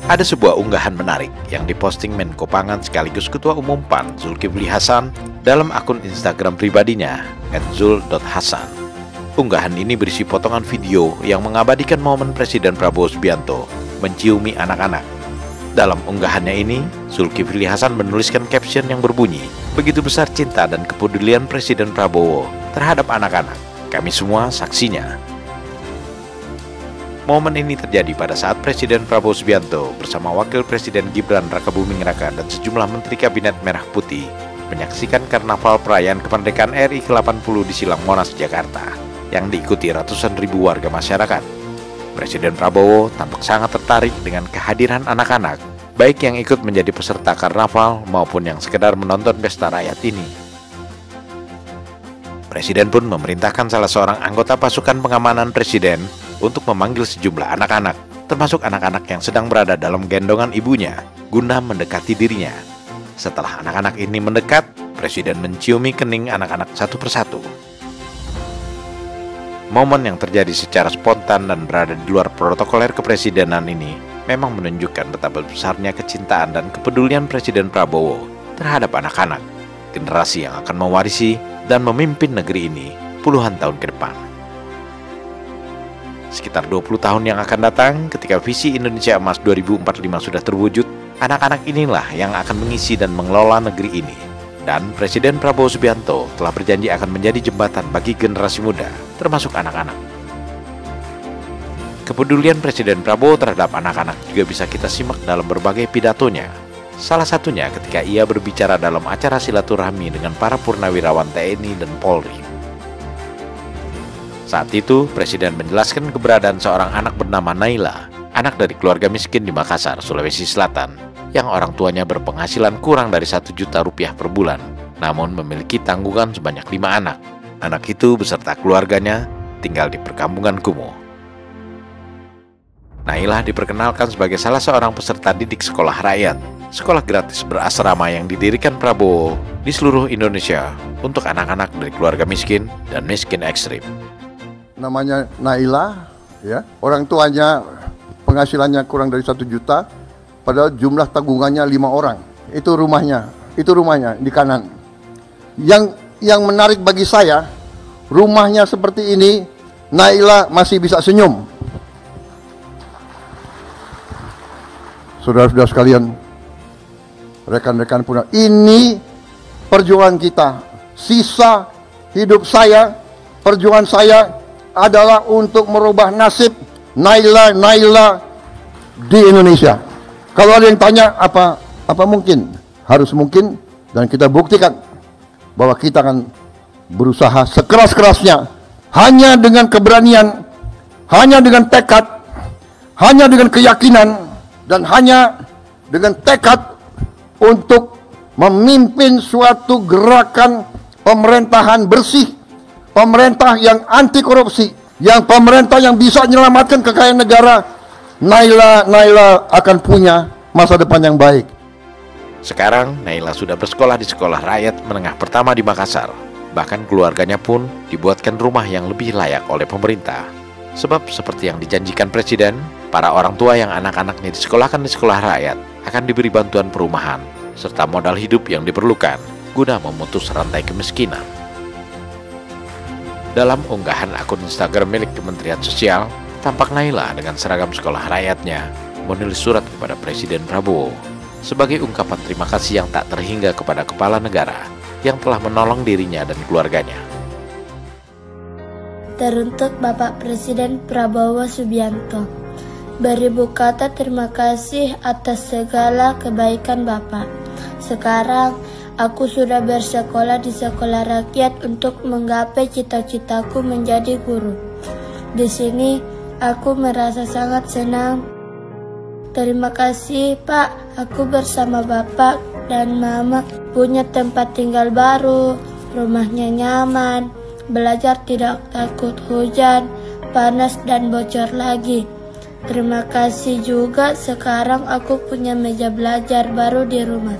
Ada sebuah unggahan menarik yang diposting Menko Pangan sekaligus Ketua Umum PAN Zulkifli Hasan dalam akun Instagram pribadinya @zul.hasan. Unggahan ini berisi potongan video yang mengabadikan momen Presiden Prabowo Subianto menciumi anak-anak. Dalam unggahannya ini, Zulkifli Hasan menuliskan caption yang berbunyi, "Begitu besar cinta dan kepedulian Presiden Prabowo terhadap anak-anak. Kami semua saksinya." Momen ini terjadi pada saat Presiden Prabowo Subianto bersama Wakil Presiden Gibran Rakabuming Raka dan sejumlah Menteri Kabinet Merah Putih menyaksikan karnaval perayaan kemerdekaan RI ke-80 di Silang Monas, Jakarta yang diikuti ratusan ribu warga masyarakat. Presiden Prabowo tampak sangat tertarik dengan kehadiran anak-anak, baik yang ikut menjadi peserta karnaval maupun yang sekedar menonton pesta rakyat ini. Presiden pun memerintahkan salah seorang anggota pasukan pengamanan Presiden untuk memanggil sejumlah anak-anak, termasuk anak-anak yang sedang berada dalam gendongan ibunya, guna mendekati dirinya. Setelah anak-anak ini mendekat, Presiden menciumi kening anak-anak satu persatu. Momen yang terjadi secara spontan dan berada di luar protokoler kepresidenan ini memang menunjukkan betapa besarnya kecintaan dan kepedulian Presiden Prabowo terhadap anak-anak, generasi yang akan mewarisi dan memimpin negeri ini puluhan tahun ke depan. Sekitar 20 tahun yang akan datang, ketika visi Indonesia Emas 2045 sudah terwujud, anak-anak inilah yang akan mengisi dan mengelola negeri ini. Dan Presiden Prabowo Subianto telah berjanji akan menjadi jembatan bagi generasi muda, termasuk anak-anak. Kepedulian Presiden Prabowo terhadap anak-anak juga bisa kita simak dalam berbagai pidatonya. Salah satunya ketika ia berbicara dalam acara silaturahmi dengan para purnawirawan TNI dan Polri. Saat itu, Presiden menjelaskan keberadaan seorang anak bernama Naila, anak dari keluarga miskin di Makassar, Sulawesi Selatan, yang orang tuanya berpenghasilan kurang dari 1 juta rupiah per bulan, namun memiliki tanggungan sebanyak 5 anak. Anak itu beserta keluarganya tinggal di perkampungan kumuh. Naila diperkenalkan sebagai salah seorang peserta didik sekolah rakyat, sekolah gratis berasrama yang didirikan Prabowo di seluruh Indonesia untuk anak-anak dari keluarga miskin dan miskin ekstrim. Namanya Naila, ya, orang tuanya penghasilannya kurang dari 1 juta, padahal jumlah tanggungannya 5 orang. Itu rumahnya di kanan. Yang menarik bagi saya, rumahnya seperti ini, Naila masih bisa senyum. Saudara-saudara sekalian, rekan-rekan puna, ini perjuangan kita. Sisa hidup saya, perjuangan saya adalah untuk merubah nasib Naila di Indonesia. Kalau ada yang tanya apa mungkin, harus mungkin, dan kita buktikan bahwa kita akan berusaha sekeras-kerasnya, hanya dengan keberanian, hanya dengan tekad, hanya dengan keyakinan, dan hanya dengan tekad untuk memimpin suatu gerakan pemerintahan bersih, pemerintah yang anti korupsi, yang pemerintah yang bisa menyelamatkan kekayaan negara. Naila akan punya masa depan yang baik. Sekarang Naila sudah bersekolah di sekolah rakyat menengah pertama di Makassar. Bahkan keluarganya pun dibuatkan rumah yang lebih layak oleh pemerintah. Sebab seperti yang dijanjikan Presiden, para orang tua yang anak-anaknya disekolahkan di sekolah rakyat akan diberi bantuan perumahan serta modal hidup yang diperlukan guna memutus rantai kemiskinan. Dalam unggahan akun Instagram milik Kementerian Sosial, tampak Naila dengan seragam sekolah rakyatnya menulis surat kepada Presiden Prabowo sebagai ungkapan terima kasih yang tak terhingga kepada kepala negara yang telah menolong dirinya dan keluarganya. Teruntuk Bapak Presiden Prabowo Subianto, beribu kata terima kasih atas segala kebaikan Bapak. Sekarang aku sudah bersekolah di sekolah rakyat untuk menggapai cita-citaku menjadi guru. Di sini aku merasa sangat senang. Terima kasih Pak, aku bersama Bapak dan Mama punya tempat tinggal baru, rumahnya nyaman, belajar tidak takut hujan, panas dan bocor lagi. Terima kasih juga sekarang aku punya meja belajar baru di rumah.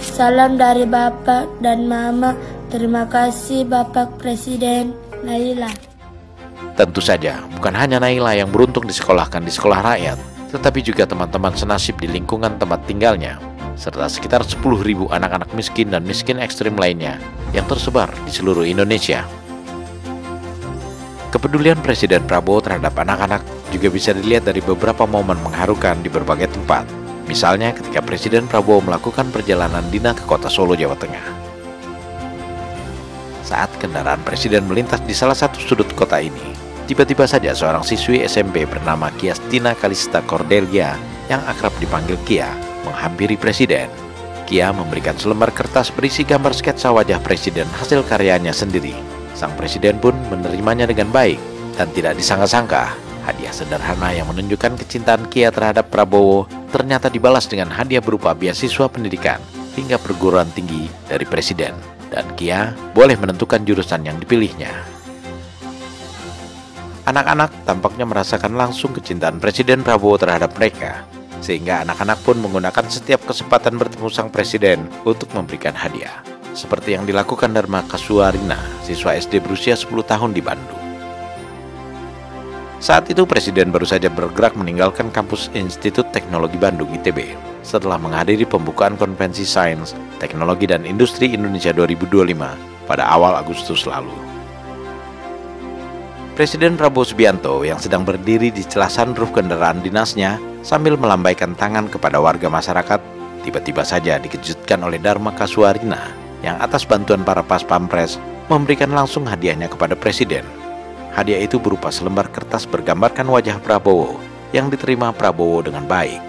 Salam dari Bapak dan Mama. Terima kasih Bapak Presiden. Naila. Tentu saja, bukan hanya Naila yang beruntung disekolahkan di sekolah rakyat, tetapi juga teman-teman senasib di lingkungan tempat tinggalnya, serta sekitar 10.000 anak-anak miskin dan miskin ekstrim lainnya yang tersebar di seluruh Indonesia. Kepedulian Presiden Prabowo terhadap anak-anak juga bisa dilihat dari beberapa momen mengharukan di berbagai tempat. Misalnya ketika Presiden Prabowo melakukan perjalanan dinas ke kota Solo, Jawa Tengah. Saat kendaraan Presiden melintas di salah satu sudut kota ini, tiba-tiba saja seorang siswi SMP bernama Kiastina Kalista Cordelia yang akrab dipanggil Kia menghampiri Presiden. Kia memberikan selembar kertas berisi gambar sketsa wajah Presiden hasil karyanya sendiri. Sang Presiden pun menerimanya dengan baik dan tidak disangka-sangka. Hadiah sederhana yang menunjukkan kecintaan Kia terhadap Prabowo ternyata dibalas dengan hadiah berupa beasiswa pendidikan hingga perguruan tinggi dari Presiden. Dan Kia boleh menentukan jurusan yang dipilihnya. Anak-anak tampaknya merasakan langsung kecintaan Presiden Prabowo terhadap mereka, sehingga anak-anak pun menggunakan setiap kesempatan bertemu sang Presiden untuk memberikan hadiah. Seperti yang dilakukan Dharma Kasuarina, siswa SD berusia 10 tahun di Bandung. Saat itu Presiden baru saja bergerak meninggalkan kampus Institut Teknologi Bandung ITB setelah menghadiri pembukaan Konvensi Sains, Teknologi dan Industri Indonesia 2025 pada awal Agustus lalu. Presiden Prabowo Subianto yang sedang berdiri di celah sunroof kendaraan dinasnya sambil melambaikan tangan kepada warga masyarakat, tiba-tiba saja dikejutkan oleh Dharma Kasuarina yang atas bantuan para pas pampres memberikan langsung hadiahnya kepada Presiden. Hadiah itu berupa selembar kertas bergambarkan wajah Prabowo yang diterima Prabowo dengan baik.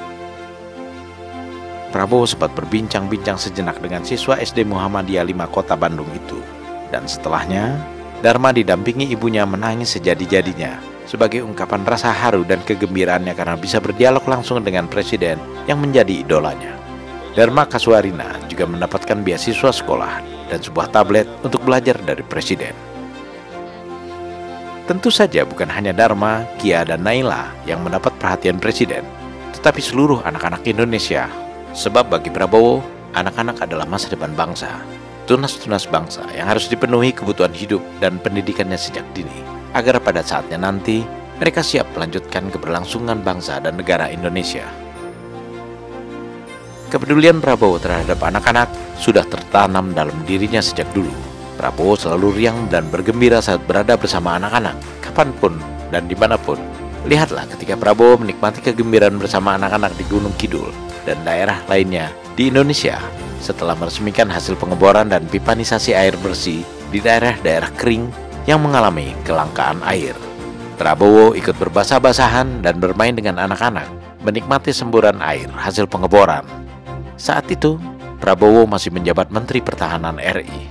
Prabowo sempat berbincang-bincang sejenak dengan siswa SD Muhammadiyah 5 Kota Bandung itu. Dan setelahnya, Dharma didampingi ibunya menangis sejadi-jadinya sebagai ungkapan rasa haru dan kegembiraannya karena bisa berdialog langsung dengan Presiden yang menjadi idolanya. Dharma Kasuarina juga mendapatkan beasiswa sekolah dan sebuah tablet untuk belajar dari Presiden. Tentu saja bukan hanya Dharma, Kia, dan Naila yang mendapat perhatian Presiden, tetapi seluruh anak-anak Indonesia. Sebab bagi Prabowo, anak-anak adalah masa depan bangsa, tunas-tunas bangsa yang harus dipenuhi kebutuhan hidup dan pendidikannya sejak dini, agar pada saatnya nanti mereka siap melanjutkan keberlangsungan bangsa dan negara Indonesia. Kepedulian Prabowo terhadap anak-anak sudah tertanam dalam dirinya sejak dulu. Prabowo selalu riang dan bergembira saat berada bersama anak-anak, kapanpun dan dimanapun. Lihatlah ketika Prabowo menikmati kegembiraan bersama anak-anak di Gunung Kidul dan daerah lainnya di Indonesia setelah meresmikan hasil pengeboran dan pipanisasi air bersih di daerah-daerah kering yang mengalami kelangkaan air. Prabowo ikut berbasah-basahan dan bermain dengan anak-anak, menikmati semburan air hasil pengeboran. Saat itu, Prabowo masih menjabat Menteri Pertahanan RI.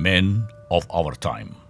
Men of our time.